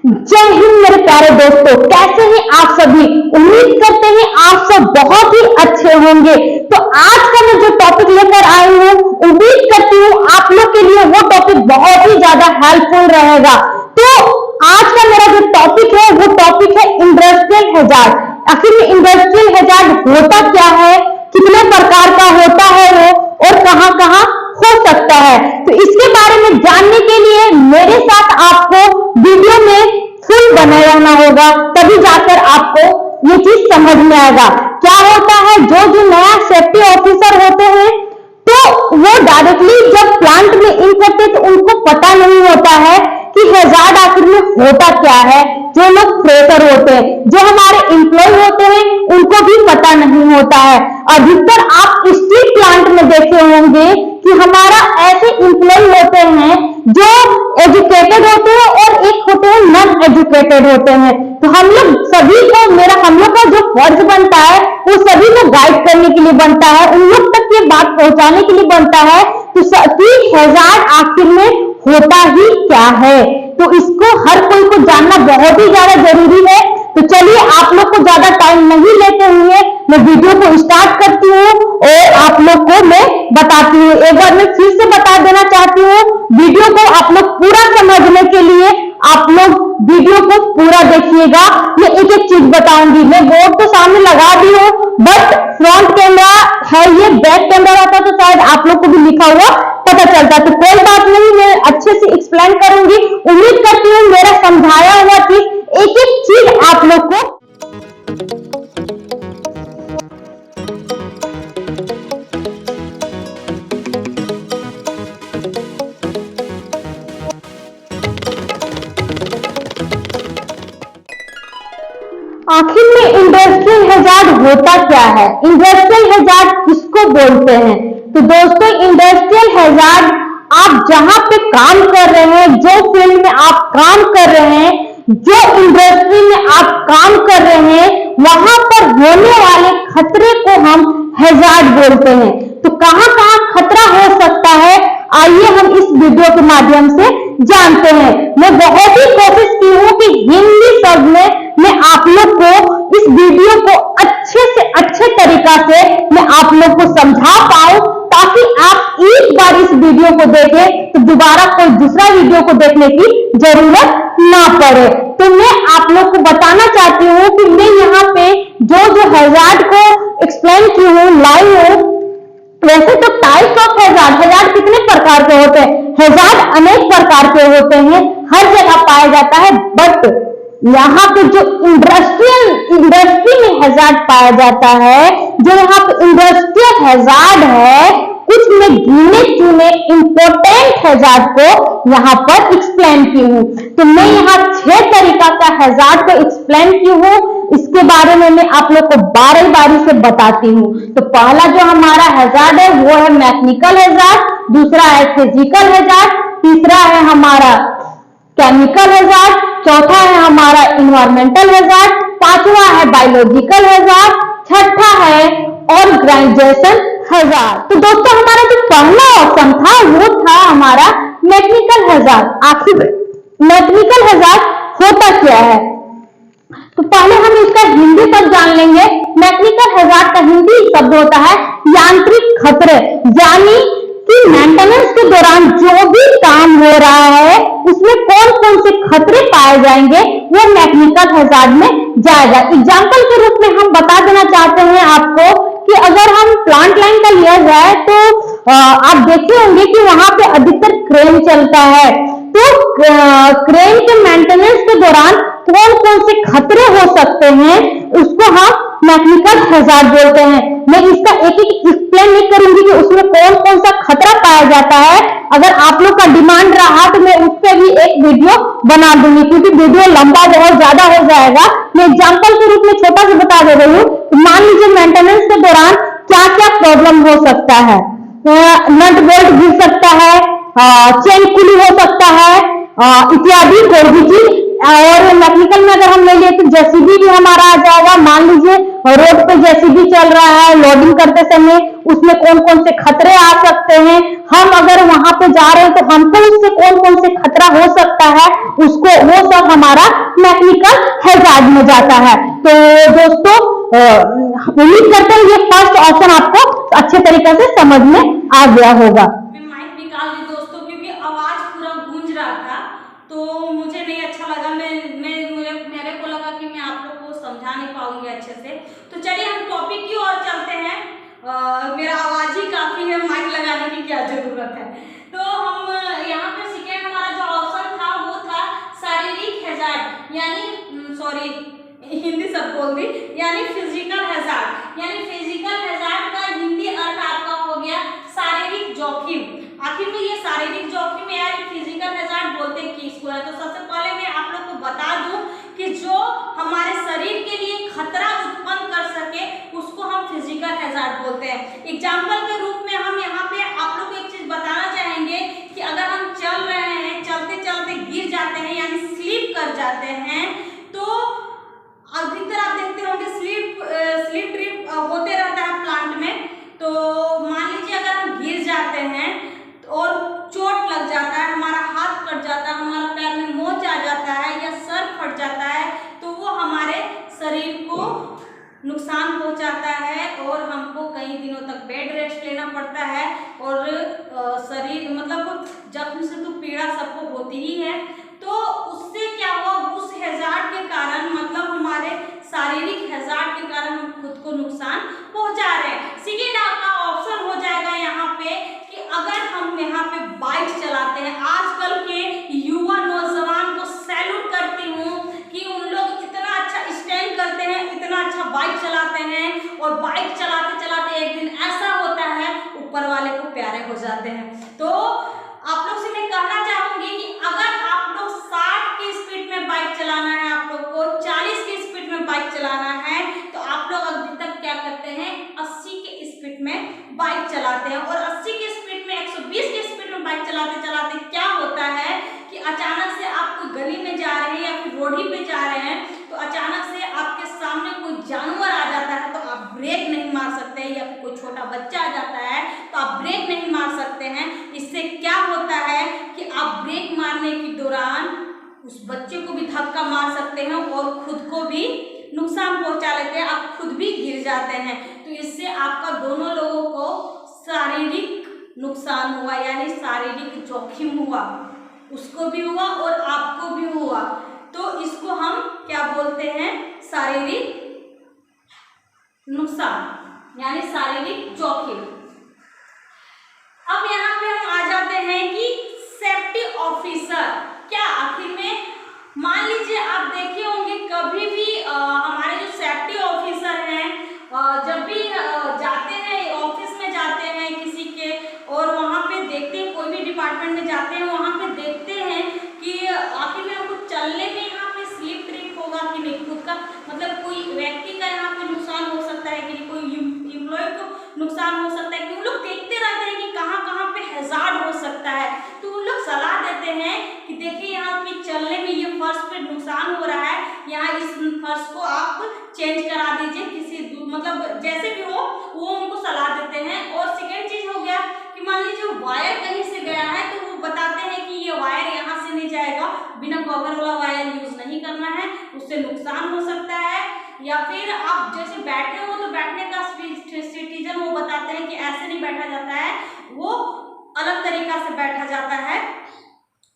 जय हिंद मेरे प्यारे दोस्तों, कैसे हैं आप सभी। उम्मीद करते हैं आप सब बहुत ही अच्छे होंगे। तो आज का मैं जो टॉपिक लेकर आई हूँ, उम्मीद करती हूँ आप लोग के लिए वो टॉपिक बहुत ही ज्यादा हेल्पफुल रहेगा। तो आज का मेरा जो टॉपिक है वो टॉपिक है इंडस्ट्रियल हैजार्ड। आखिर में इंडस्ट्रियल हैजार्ड होता क्या है, कितने प्रकार का होता है वो, और कहां कहां हो सकता है। तो इसके बारे में जानने के लिए मेरे साथ आपको वीडियो में फुल बने रहना होगा, तभी जाकर आपको ये चीज समझ में आएगा। क्या होता है, जो नया सेफ्टी ऑफिसर होते हैं तो वो डायरेक्टली जब प्लांट में इन करते तो उनको पता नहीं होता है कि हैजार्ड आखिर में होता क्या है। जो लोग फ्रेशर होते हैं, जो हमारे एम्प्लॉय होते हैं, उनको भी पता नहीं होता है। अधिकतर आप स्टील प्लांट में देखे होंगे कि हमारा ऐसे एम्प्लॉय होते हैं जो एजुकेटेड होते हैं और एक होते हैं नॉन एजुकेटेड होते हैं। तो हम लोग सभी को हम लोग का जो फर्ज बनता है वो सभी को गाइड करने के लिए बनता है, उन लोग तक ये बात पहुंचाने के लिए बनता है तो हैजार्ड आखिर में होता ही क्या है। तो इसको हर कोई को जानना बहुत ही ज्यादा जरूरी है। तो चलिए आप लोग को ज्यादा टाइम नहीं लेते हुए मैं वीडियो को स्टार्ट करती हूँ और आप लोग को मैं बताती हूँ। एक बार मैं फिर से बता देना चाहती हूँ, वीडियो को आप लोग पूरा समझने के लिए आप लोग वीडियो को पूरा देखिएगा। मैं एक एक चीज बताऊंगी। मैं बोर्ड तो सामने लगा दी हूँ, बट फ्रंट कैमरा है, ये बैक कैमरा रहता तो शायद आप लोग को भी लिखा हुआ पता चलता। तो कोई बात नहीं, मैं अच्छे से एक्सप्लेन करूंगी। उम्मीद करती हूँ मेरा समझाया हुआ चीज एक एक चीज आप लोग को आखिर में इंडस्ट्रियल हैजार्ड होता क्या है, इंडस्ट्रियल हैजार्ड किसको बोलते हैं। तो दोस्तों, इंडस्ट्रियल हैजार्ड आप जहां पे काम कर रहे हैं, जो फील्ड में आप काम कर रहे हैं, जो इंडस्ट्री में आप काम कर रहे हैं, वहां पर होने वाले खतरे को हम हैजार्ड बोलते हैं। तो कहां कहां खतरा हो सकता है, आइए हम इस वीडियो के माध्यम से जानते हैं। मैं बहुत ही कोशिश की हूं कि हिंदी शब्द में मैं आप लोग को इस वीडियो को अच्छे से अच्छे तरीका से मैं आप लोग को समझा पाऊं, ताकि आप एक बार इस वीडियो को देखें तो दोबारा कोई दूसरा वीडियो को देखने की जरूरत ना पड़े। तो मैं आप लोग को बताना चाहती हूँ कि मैं यहाँ पे जो हैजार्ड को एक्सप्लेन की हूँ, लाई हूँ। वैसे तो टाइप्स ऑफ हैजार्ड कितने प्रकार के होते हैं, हैजार्ड अनेक प्रकार के होते हैं, हर जगह पाया जाता है। बट यहाँ पे जो इंडस्ट्री में हैजार्ड पाया जाता है, जो यहाँ पे इंडस्ट्रियल हैजार्ड है, कुछ में गिने चुने इंपोर्टेंट हैजार्ड को यहाँ पर एक्सप्लेन की हूँ। तो मैं यहाँ 6 तरीका का हैजार्ड को एक्सप्लेन की हूँ, इसके बारे में मैं आप लोग को बारी से बताती हूँ। तो पहला जो हमारा हैजार्ड है वो है मैकेनिकल हैजार्ड, दूसरा है फिजिकल हैजार्ड, तीसरा है हमारा केमिकल हैजार्ड, चौथा है हमारा इन्वायरमेंटल हैजार्ड, पांचवा है बायोलॉजिकल हैजार्ड, छठा है ऑर्गेनाइजेशन हैजार्ड। तो दोस्तों, हमारा जो पहला ऑप्शन था वो था हमारा मैकेनिकल हैजार्ड। आखिर मैकेनिकल हैजार्ड होता क्या है, तो पहले हम इसका हिंदी शब्द जान लेंगे। मैकेनिकल हैजार्ड का हिंदी शब्द होता है यांत्रिक खतरे, यानी कि मेंटेनेंस के दौरान जो भी काम हो रहा है उसमें कौन कौन से खतरे पाए जाएंगे वो मैकेनिकल हैजार्ड में जाएगा। एग्जांपल के रूप में हम बता देना चाहते हैं आपको कि अगर हम प्लांट लाइन का लिया जाए तो आप देखे होंगे कि वहां पे अधिकतर क्रेन चलता है। तो क्रेन के मेंटेनेंस के दौरान कौन कौन से खतरे हो सकते हैं उसको हम मैकेनिकल हैजार्ड बोलते हैं। मैं इसका एक एक एक्सप्लेन नहीं करूंगी कि उसमें कौन कौन सा खतरा पाया जाता है। अगर आप लोग का डिमांड रहा तो मैं उस पर भी एक वीडियो बना दूंगी, क्योंकि वीडियो लंबा बहुत ज्यादा हो जाएगा। मैं एग्जांपल के रूप में छोटा सा बता दे रही हूँ। मान लीजिए मेंटेनेंस के दौरान क्या क्या प्रॉब्लम हो सकता है, नट बोल्ट गिर सकता है, चेन खुली हो सकता है, इत्यादि कोई भी चीज और मैकेनिकल में अगर हम ले लिए तो जेसीबी भी हमारा आ जाएगा। मान लीजिए रोड पे जेसीबी चल रहा है, लोडिंग करते समय उसमें कौन कौन से खतरे आ सकते हैं, हम अगर वहां पे जा रहे हैं तो हमको उससे कौन कौन से खतरा हो सकता है, उसको वो सब हमारा मैकेनिकल हैजार्ड में जाता है। तो दोस्तों उम्मीद करते हैं ये फर्स्ट ऑप्शन आपको अच्छे तरीके से समझ में आ गया होगा। मैं माइक निकाल दी दोस्तों, क्योंकि आवाज पूरा गूंज रहा था तो मुझे नहीं अच्छा लगा। मेरे को लगा कि मैं आप लोग को समझा नहीं पाऊंगी अच्छे से। तो चलिए हम टॉपिक की ओर चलते हैं। मेरा आवाज ही काफी है, माइक लगाने की क्या जरूरत है। तो हम यहाँ पे सेकेंड हमारा जो ऑप्शन था वो था शारीरिक हैजार्ड, यानी सॉरी हिंदी सब बोल दी, यानी फिजिकल हैजार्ड। यानी फिजिकल हैजार्ड का हिंदी अर्थ आपका हो गया शारीरिक जोखिम। आखिर में ये शारीरिक जोखिम या फिजिकल हैजार्ड बोलते किसको है? तो सबसे पहले मैं आप लोग को बता दूं कि जो हमारे शरीर के लिए खतरा उत्पन्न कर सके उसको हम फिजिकल हैजार्ड बोलते हैं। एग्जाम्पल के रूप में हम यहाँ पे आप लोग को एक चीज बताना चाहेंगे कि अगर हम चल रहे हैं, चलते चलते गिर जाते हैं यानी स्लिप कर जाते हैं, तो अधिकतर आप देखते होंगे स्लिप ट्रिप होते रहता है प्लांट में। तो मान लीजिए अगर हम गिर जाते हैं और चोट लग जाता है, हमारा हाथ कट जाता है, हमारा पैर में मोच आ जाता है या सर फट जाता है, तो वो हमारे शरीर को नुकसान पहुंचाता है और हमको कई दिनों तक बेड रेस्ट लेना पड़ता है। और शरीर मतलब जख्म से तो पीड़ा सबको होती ही है। तो उससे क्या हुआ, उस हैजार्ड के कारण मतलब हमारे शारीरिक हैजार्ड के कारण हम खुद को नुकसान पहुंचा रहे हैं। सेकेंड आपका ऑप्शन हो जाएगा यहाँ पे कि अगर हम यहाँ पे बाइक चलाते हैं। आजकल के युवा नौजवान को सैल्यूट करती हूँ कि उन लोग इतना अच्छा स्टैंड करते हैं, इतना अच्छा बाइक चलाते हैं, और बाइक चलाते चलाते एक दिन ऐसा होता है ऊपर वाले को प्यारे हो जाते हैं। तो आप लोग से मैं कहना चाहूंगी कि अगर आप लोग 60 की स्पीड में बाइक चलाना है, आप लोग को 40 की स्पीड में बाइक चलाना है, तो आप लोग अभी तक क्या करते हैं 80 के स्पीड में बाइक चलाते हैं। और 80 की स्पीड में 120 की स्पीड में बाइक चलाते चलाते क्या होता है कि अचानक से आप कोई गली में जा रहे हैं या फिर रोड पे जा रहे हैं, तो अचानक से आपके सामने कोई जानवर आ जाता है, तो आप ब्रेक नहीं मार सकते, या फिर कोई छोटा बच्चा आ जाता है तो आप ब्रेक नहीं मार सकते हैं। इससे क्या होता है कि आप ब्रेक मारने के दौरान उस बच्चे को भी धक्का मार सकते हैं और खुद को भी नुकसान पहुंचा लेते हैं, आप खुद भी गिर जाते हैं। तो इससे आपका दोनों लोगों को शारीरिक नुकसान हुआ, यानी शारीरिक जोखिम हुआ, उसको भी हुआ और आपको भी हुआ। तो इसको हम क्या बोलते हैं, शारीरिक नुकसान यानी शारीरिक जोखिम। अब यहाँ पे हम आ जाते हैं कि सेफ्टी ऑफिसर क्या। आखिर में मान लीजिए आप देखे होंगे कभी भी हमारे जो सेफ्टी ऑफिसर हैं जब भी जाते हैं ऑफिस में जाते हैं किसी के, और वहाँ पे देखते हैं कोई भी डिपार्टमेंट में जाते हैं, वहाँ पे देखते हैं कि आखिर में हमको चलने में यहाँ पे स्लिप ट्रिप होगा कि नहीं, खुद का मतलब कोई व्यक्ति का यहाँ पे नुकसान हो सकता है कि नहीं, कोई एम्प्लॉय को नुकसान हो सकता है कि। वो लोग देखते रहते हैं कि कहाँ कहाँ पे हैजार्ड हो सकता है, तो वो लोग सलाह देते हैं कि देखिए यहाँ पे चलने में ये फर्श पे नुकसान हो रहा है, यहाँ इस फर्श को आप चेंज करा दीजिए, किसी मतलब जैसे भी हो वो उनको सलाह देते हैं। और सेकेंड चीज हो गया कि मान लीजिए वायर कहीं से गया है, तो वो बताते हैं कि ये वायर यहाँ से नहीं जाएगा, बिना कवर वाला वायर यूज नहीं करना है, उससे नुकसान हो सकता है। या फिर आप जैसे बैठे हो तो बैठने का सिटीजन वो बताते हैं कि ऐसे नहीं बैठा जाता है, वो अलग तरीका से बैठा जाता है।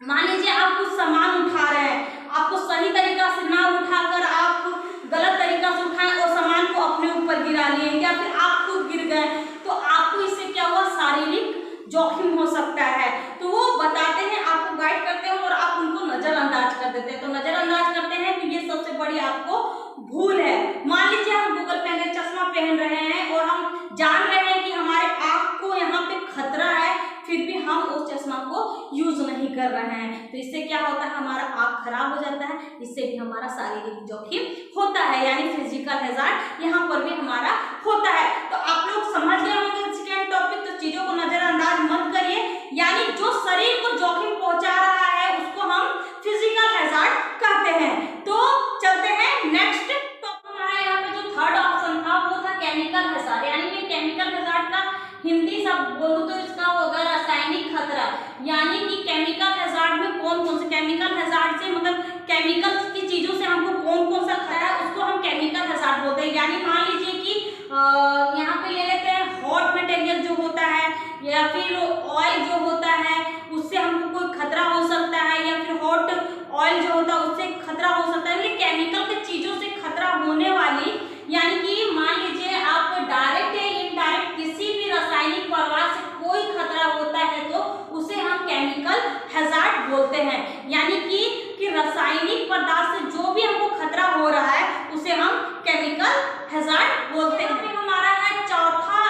मान लीजिए आप कुछ सामान उठा रहे हैं, आपको सही तरीका से ना उठाकर आप गलत तरीका से उठाएं और सामान को अपने ऊपर गिरा लिए, या फिर आप खुद गिर गए, तो आपको इससे क्या हुआ, शारीरिक जोखिम हो सकता है। तो वो बताते हैं, आपको गाइड करते हैं और आप उनको नजरअंदाज कर देते हैं। तो नजरअंदाज करते हैं तो ये सबसे बड़ी आपको भूल है। मान लीजिए हम गूगल पहन चश्मा पहन रहे हैं और हम जान रहे हैं कि हमारे आंख को यहाँ पे खतरा है, फिर भी हम उस चश्मा को यूज नहीं कर रहे हैं, तो इससे क्या होता है, हमारा आंख खराब हो जाता है, इससे भी हमारा शारीरिक जोखिम होता है, यानी फिजिकल हैजार्ड यहाँ पर भी हमारा होता है। तो आप लोग समझ गए होंगे सेकेंड टॉपिक, तो चीजों को नजरअंदाज मत करिए, यानी जो शरीर को जोखिम पहुंचा रहा है उसको हम फिजिकल हैजार्ड कहते हैं। खतरा हो सकता है, केमिकल के चीजों से खतरा होने वाली, यानी कि मान लीजिए आप डायरेक्ट या इनडायरेक्ट किसी भी रासायनिक प्रवाह से कोई खतरा होता है तो उसे हम केमिकल हैजार्ड बोलते हैं। यानी कि रासायनिक पदार्थ से जो भी हमको खतरा हो रहा है उसे हम केमिकल हैजार्ड बोलते हैं। हमारा है चौथा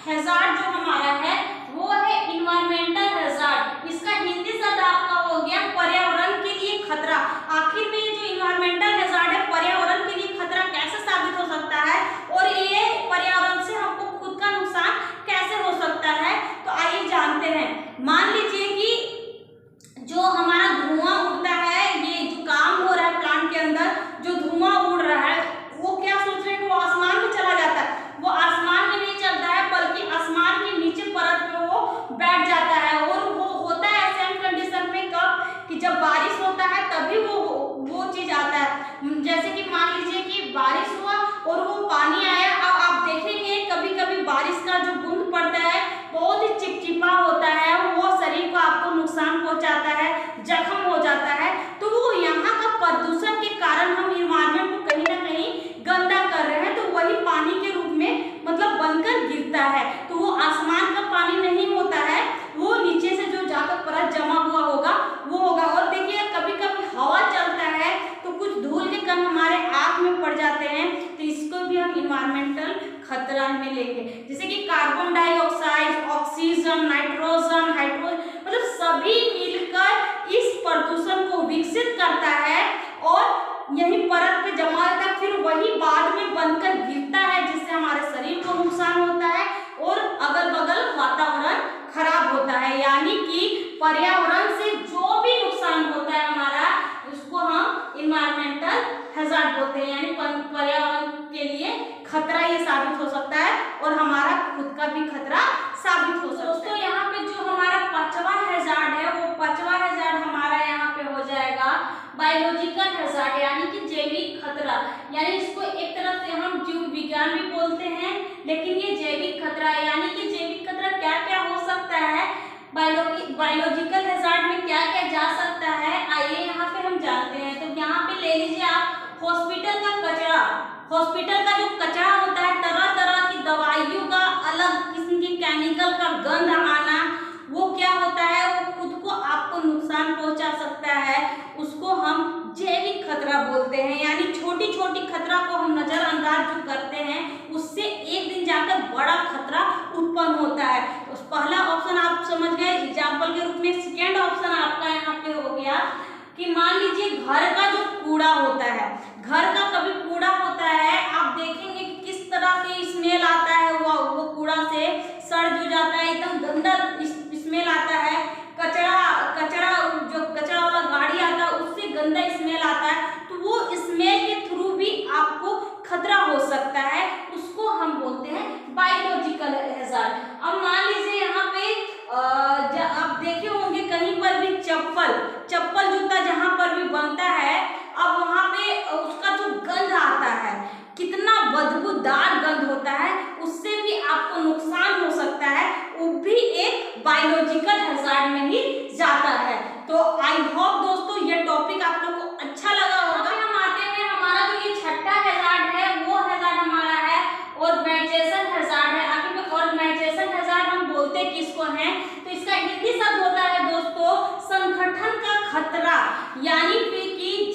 हैजार्ड जो हमारा है वो है इन्वायरमेंटल हैजार्ड। इसका हिंदी शब्द आपका हो गया पर्यावरण के लिए खतरा। आखिर में ये जो इन्वायरमेंटल हैजार्ड है पर्यावरण के लिए खतरा कैसे साबित हो सकता है और ये पर्यावरण से हमको खुद का नुकसान कैसे हो सकता है, तो आइए जानते हैं। मान लीजिए कि जो हमारा धुआं उड़ता है, ये जो काम हो रहा है प्लांट के अंदर, जो धुआं उड़ रहा है वो क्या सोच रहे हैं कि वो आसमान में चला जाता है। वो आसमान में नहीं चलता है बल्कि आसमान के नीचे परत पे वो बैठ जाता है। और वो होता है ऐसे कंडीशन में कब कि जब बारिश होता है तभी वो चीज आता है। जैसे कि मान लीजिए कि बारिश हुआ और वो पानी आया, अब आप देखेंगे कभी कभी बारिश का जो बूंद पड़ता है बहुत ही चिपचिपा होता है, वो शरीर को आपको नुकसान पहुंचाता है, जख्म हो जाता है। तो वो यहाँ का प्रदूषण के कारण हम इन्वायरमेंट को कहीं ना कहीं गंदा कर रहे हैं, तो वही पानी के रूप में मतलब बनकर गिरता है। तो वो आसमान का पानी नहीं होता है, वो नीचे से जो जाकर परत जमा हुआ होगा वो होगा। और देखिए कभी कभी हवा चलता है तो कुछ धूल के कण हमारे आँख में पड़ जाते हैं, तो इसको भी हम इन्वायरमेंटल खतरा में लेंगे। जैसे कि carbon dioxide, oxygen, nitrogen, hydrogen, मतलब सभी मिलकर इस प्रदूषण को विकसित करता है और यही परत पे जमा होता है, फिर वही बाद में बनकर गिरता है जिससे हमारे शरीर को नुकसान होता है और अगल बगल वातावरण खराब होता है। यानी कि पर्यावरण से जो भी नुकसान होता है हमारा, उसको हम इन्वायरमेंटल हैजार्ड बोलते हैं। यानी पर्यावरण के लिए खतरा ये साबित हो सकता है और हमारा खुद का भी खतरा साबित हो सकता है। दोस्तों यहाँ पे जो हमारा पांचवा हैजार्ड है वो पांचवा हैजार्ड हमारा यहाँ पे हो जाएगा बायोलॉजिकल हैजार्ड, यानी कि जैविक खतरा। यानी इसको एक तरफ से हम जीव विज्ञान भी बोलते हैं, लेकिन ये जैविक खतरा है। यानी कि जैविक खतरा क्या क्या हो सकता है, बायोलॉजिकल हैजार्ड में क्या क्या जा सकता है, आइए यहाँ पे हम जानते हैं। तो यहाँ पे ले लीजिए आप हॉस्पिटल का कचरा। हॉस्पिटल का जो कचरा होता है, तरह तरह की दवाइयों का अलग किस्म की केमिकल का गंध आना, वो क्या होता है, वो खुद को आपको नुकसान पहुंचा सकता है, उसको हम जैविक खतरा बोलते हैं। यानी छोटी छोटी खतरा को हम नजरअंदाज जो करते हैं उससे एक दिन जाकर बड़ा खतरा उत्पन्न होता है। तो पहला ऑप्शन आप समझ गए एग्जाम्पल के रूप में। सेकेंड ऑप्शन आपका यहाँ पे हो गया कि मान लीजिए घर का जो कूड़ा होता है, घर का कभी कूड़ा होता है, आप देखेंगे कि किस तरह से स्मेल आता है, वो कूड़ा से सड़ जो जाता है, एकदम गंदा स्मेल आता है। कचरा जो कचरा वाला गाड़ी आता है उससे गंदा स्मेल आता है, तो वो स्मेल के थ्रू भी आपको खतरा हो सकता है, उसको हम बोलते हैं बायोलॉजिकल हैजार्ड। अब मान लीजिए यहाँ पे आप देखे होंगे कहीं पर भी चप्पल जूता जहाँ पर भी बनता है, अब वहाँ पे उसका जो गंध आता है कितना बदबूदार गंध होता है, उससे भी आपको नुकसान हो सकता है, वो भी एक बायोलॉजिकल हैजार्ड में ही जाता है। तो आई होप दोस्तों ये टॉपिक आप लोग को अच्छा लगा होगा। हम आते हैं हमारा जो ये छठा हैजार्ड है वो हैजार्ड हमारा है ऑर्गेनाइजेशन हैजार्ड है। आखिर में ऑर्गेनाइजेशन हैजार्ड हम बोलते किसको हैं, तो इसका हिंदी शब्द होता है दोस्तों संगठन का खतरा। यानी कि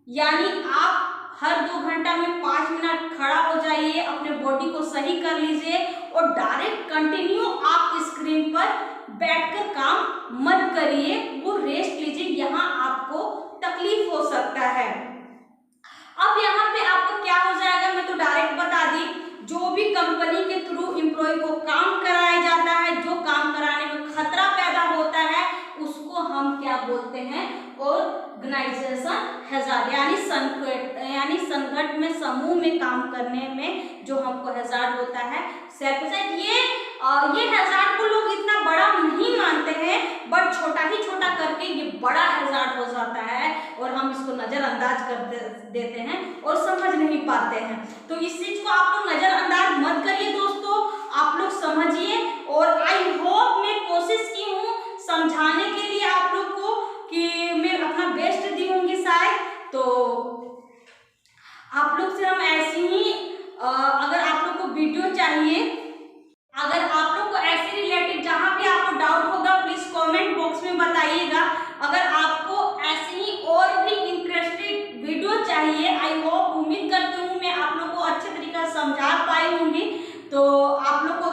यानी आप हर 2 घंटा में 5 मिनट खड़ा हो जाइए, अपने बॉडी को सही कर लीजिए और डायरेक्ट कंटिन्यू आप स्क्रीन पर बैठकर काम मत करिए, वो रेस्ट लीजिए, यहाँ आपको तकलीफ हो सकता है। अब यहाँ पे आपको क्या हो जाएगा, मैं तो डायरेक्ट बता दी, जो भी कंपनी के थ्रू एम्प्लॉय को काम कराया जाता है, जो काम कराने में खतरा पैदा होता है, उसको हम क्या बोलते हैं, ऑर्गेनाइजेशन हैजार्ड, यानी संगठन में, समूह में काम करने में जो हमको हैजार्ड होता है, सेल्फ ये हैजार्ड को लोग इतना बड़ा नहीं मानते हैं, बट छोटा ही छोटा करके ये बड़ा हैजार्ड हो जाता है और हम इसको नजरअंदाज कर देते हैं और समझ नहीं पाते हैं। तो इस चीज को आप लोग नजरअंदाज मत करिए दोस्तों, आप लोग समझिए। और आई होप मैं कोशिश की हूँ समझाने के लिए आप लोग को कि मैं अपना बेस्ट दी होंगी शायद। तो आप लोग से हम ऐसी ही अगर आप लोग को वीडियो चाहिए, अगर आप लोग को ऐसे रिलेटेड जहां भी आपको डाउट होगा प्लीज कमेंट बॉक्स में बताइएगा। अगर आपको ऐसे ही और भी इंटरेस्टेड वीडियो चाहिए, आई होप, उम्मीद करती हूँ मैं आप लोग को अच्छे तरीके से समझा पाई होंगी। तो आप लोग को